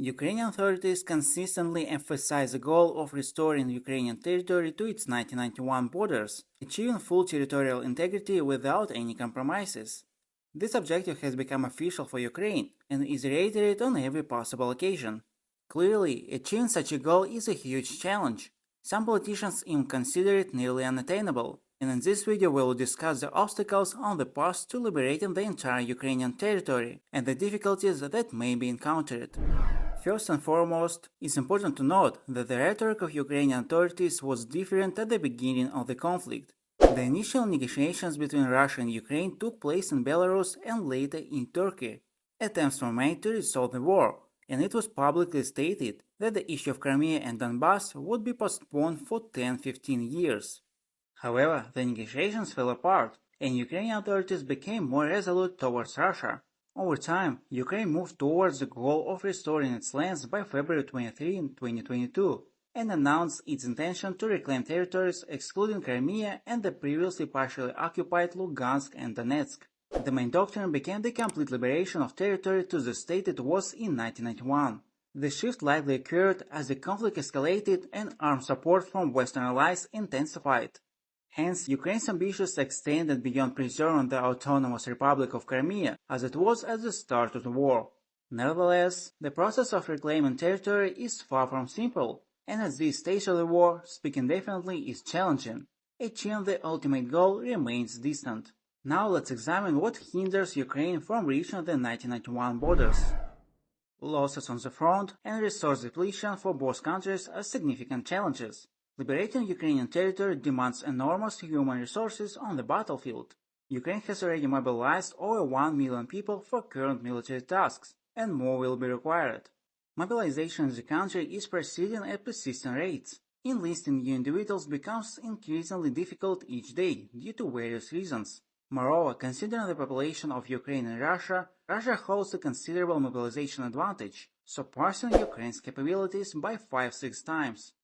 Ukrainian authorities consistently emphasize the goal of restoring Ukrainian territory to its 1991 borders, achieving full territorial integrity without any compromises. This objective has become official for Ukraine and is reiterated on every possible occasion. Clearly, achieving such a goal is a huge challenge. Some politicians even consider it nearly unattainable, and in this video we will discuss the obstacles on the path to liberating the entire Ukrainian territory and the difficulties that may be encountered. First and foremost, it's important to note that the rhetoric of Ukrainian authorities was different at the beginning of the conflict. The initial negotiations between Russia and Ukraine took place in Belarus and later in Turkey. Attempts were made to resolve the war, and it was publicly stated that the issue of Crimea and Donbass would be postponed for 10-15 years. However, the negotiations fell apart, and Ukrainian authorities became more resolute towards Russia. Over time, Ukraine moved towards the goal of restoring its lands by February 23, 2022, and announced its intention to reclaim territories excluding Crimea and the previously partially occupied Lugansk and Donetsk. The main doctrine became the complete liberation of territory to the state it was in 1991. The shift likely occurred as the conflict escalated and armed support from Western allies intensified. Hence, Ukraine's ambitions extended beyond preserving the autonomous Republic of Crimea, as it was at the start of the war. Nevertheless, the process of reclaiming territory is far from simple, and at this stage of the war, speaking definitely is challenging. Achieving the ultimate goal remains distant. Now let's examine what hinders Ukraine from reaching the 1991 borders. Losses on the front and resource depletion for both countries are significant challenges. Liberating Ukrainian territory demands enormous human resources on the battlefield. Ukraine has already mobilized over 1 million people for current military tasks, and more will be required. Mobilization in the country is proceeding at persistent rates. Enlisting new individuals becomes increasingly difficult each day due to various reasons. Moreover, considering the population of Ukraine and Russia, Russia holds a considerable mobilization advantage, surpassing Ukraine's capabilities by 5-6 times.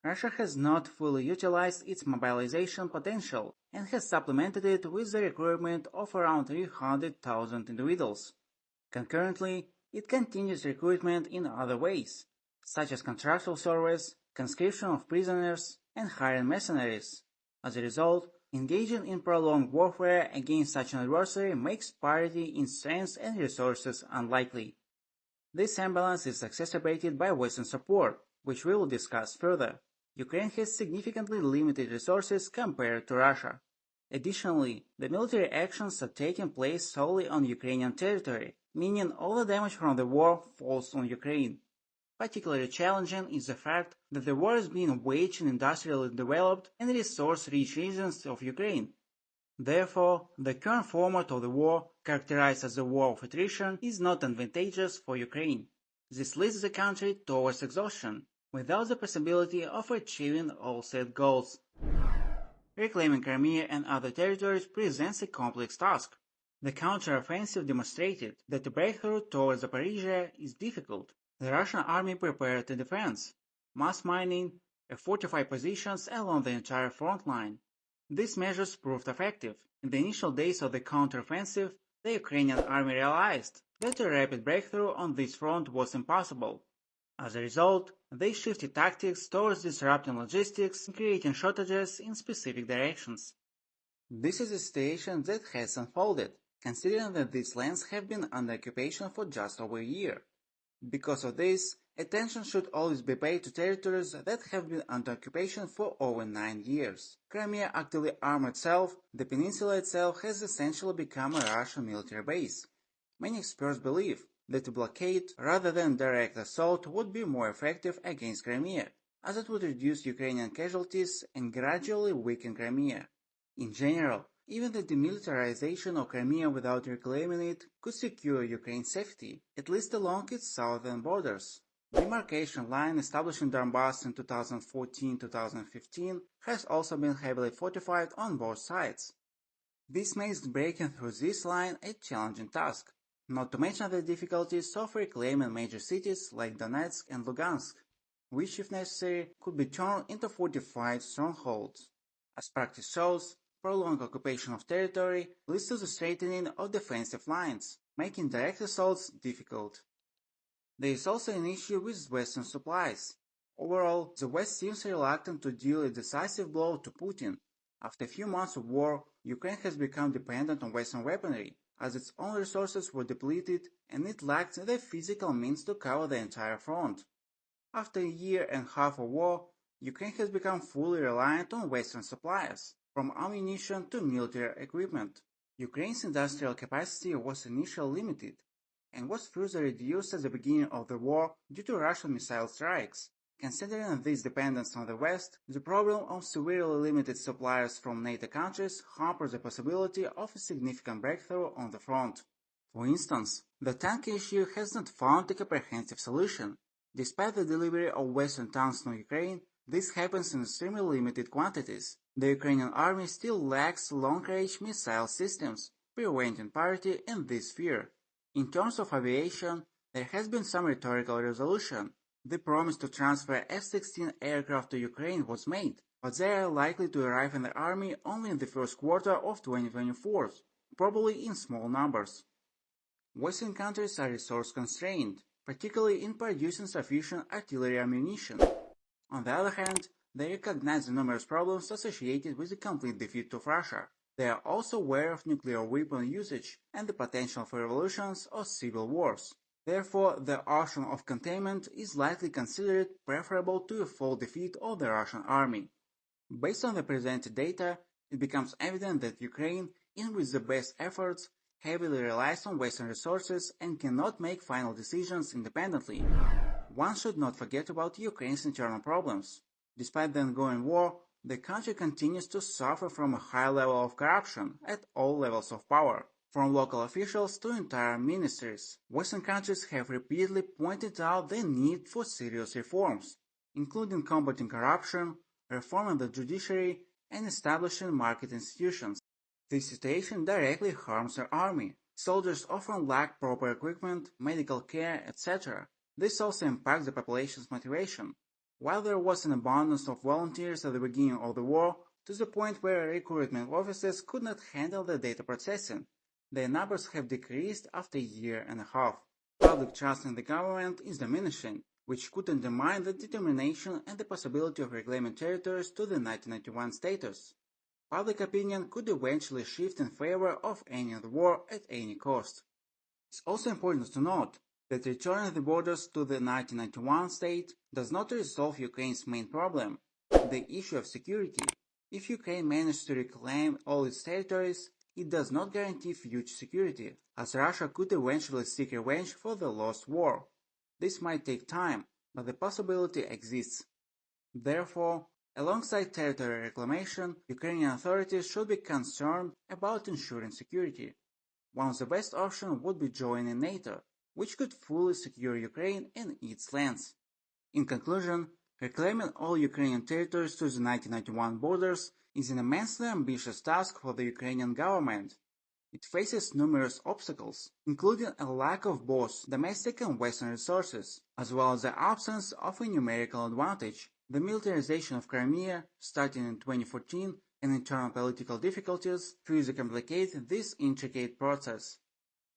Russia has not fully utilized its mobilization potential and has supplemented it with the recruitment of around 300,000 individuals. Concurrently, it continues recruitment in other ways, such as contractual service, conscription of prisoners, and hiring mercenaries. As a result, engaging in prolonged warfare against such an adversary makes parity in strength and resources unlikely. This imbalance is exacerbated by Western support, which we will discuss further. Ukraine has significantly limited resources compared to Russia. Additionally, the military actions are taking place solely on Ukrainian territory, meaning all the damage from the war falls on Ukraine. Particularly challenging is the fact that the war is being waged in industrially developed and resource-rich regions of Ukraine. Therefore, the current format of the war, characterized as a war of attrition, is not advantageous for Ukraine. This leads the country towards exhaustion, without the possibility of achieving all set goals. Reclaiming Crimea and other territories presents a complex task. The counter-offensive demonstrated that the breakthrough towards Zaporizhia is difficult. The Russian army prepared a defense, mass mining, and fortified positions along the entire front line. These measures proved effective. In the initial days of the counter-offensive, the Ukrainian army realized that a rapid breakthrough on this front was impossible. As a result, they shifted tactics towards disrupting logistics and creating shortages in specific directions. This is a situation that has unfolded, considering that these lands have been under occupation for just over a year. Because of this, attention should always be paid to territories that have been under occupation for over 9 years. Crimea actively armed itself, the peninsula itself has essentially become a Russian military base. Many experts believe that a blockade rather than direct assault would be more effective against Crimea, as it would reduce Ukrainian casualties and gradually weaken Crimea. In general, even the demilitarization of Crimea without reclaiming it could secure Ukraine's safety, at least along its southern borders. The demarcation line established in Donbass in 2014-2015 has also been heavily fortified on both sides. This makes breaking through this line a challenging task, not to mention the difficulties of reclaiming major cities like Donetsk and Lugansk, which if necessary could be turned into fortified strongholds. As practice shows, prolonged occupation of territory leads to the straightening of defensive lines, making direct assaults difficult. There is also an issue with Western supplies. Overall, the West seems reluctant to deal a decisive blow to Putin. After a few months of war, Ukraine has become dependent on Western weaponry, as its own resources were depleted and it lacked the physical means to cover the entire front. After a year and a half of war, Ukraine has become fully reliant on Western suppliers, from ammunition to military equipment. Ukraine's industrial capacity was initially limited, and was further reduced at the beginning of the war due to Russian missile strikes. Considering this dependence on the West, the problem of severely limited supplies from NATO countries hampers the possibility of a significant breakthrough on the front. For instance, the tank issue has not found a comprehensive solution. Despite the delivery of Western tanks to Ukraine, this happens in extremely limited quantities. The Ukrainian army still lacks long-range missile systems, preventing parity in this sphere. In terms of aviation, there has been some rhetorical resolution. The promise to transfer F-16 aircraft to Ukraine was made, but they are likely to arrive in the army only in the first quarter of 2024, probably in small numbers. Western countries are resource constrained, particularly in producing sufficient artillery ammunition. On the other hand, they recognize the numerous problems associated with the complete defeat of Russia. They are also aware of nuclear weapon usage and the potential for revolutions or civil wars. Therefore, the option of containment is likely considered preferable to a full defeat of the Russian army. Based on the presented data, it becomes evident that Ukraine, even with the best efforts, heavily relies on Western resources and cannot make final decisions independently. One should not forget about Ukraine's internal problems. Despite the ongoing war, the country continues to suffer from a high level of corruption at all levels of power, from local officials to entire ministries. Western countries have repeatedly pointed out the need for serious reforms, including combating corruption, reforming the judiciary, and establishing market institutions. This situation directly harms their army. Soldiers often lack proper equipment, medical care, etc. This also impacts the population's motivation. While there was an abundance of volunteers at the beginning of the war, to the point where recruitment offices could not handle the data processing, their numbers have decreased after a year and a half. Public trust in the government is diminishing, which could undermine the determination and the possibility of reclaiming territories to the 1991 status. Public opinion could eventually shift in favor of ending the war at any cost. It's also important to note that returning the borders to the 1991 state does not resolve Ukraine's main problem, the issue of security. If Ukraine manages to reclaim all its territories, it does not guarantee future security, as Russia could eventually seek revenge for the lost war. This might take time, but the possibility exists. Therefore, alongside territory reclamation, Ukrainian authorities should be concerned about ensuring security. One of the best options would be joining NATO, which could fully secure Ukraine and its lands. In conclusion, reclaiming all Ukrainian territories to the 1991 borders is an immensely ambitious task for the Ukrainian government. It faces numerous obstacles, including a lack of both domestic and Western resources, as well as the absence of a numerical advantage. The militarization of Crimea, starting in 2014, and internal political difficulties further complicate this intricate process.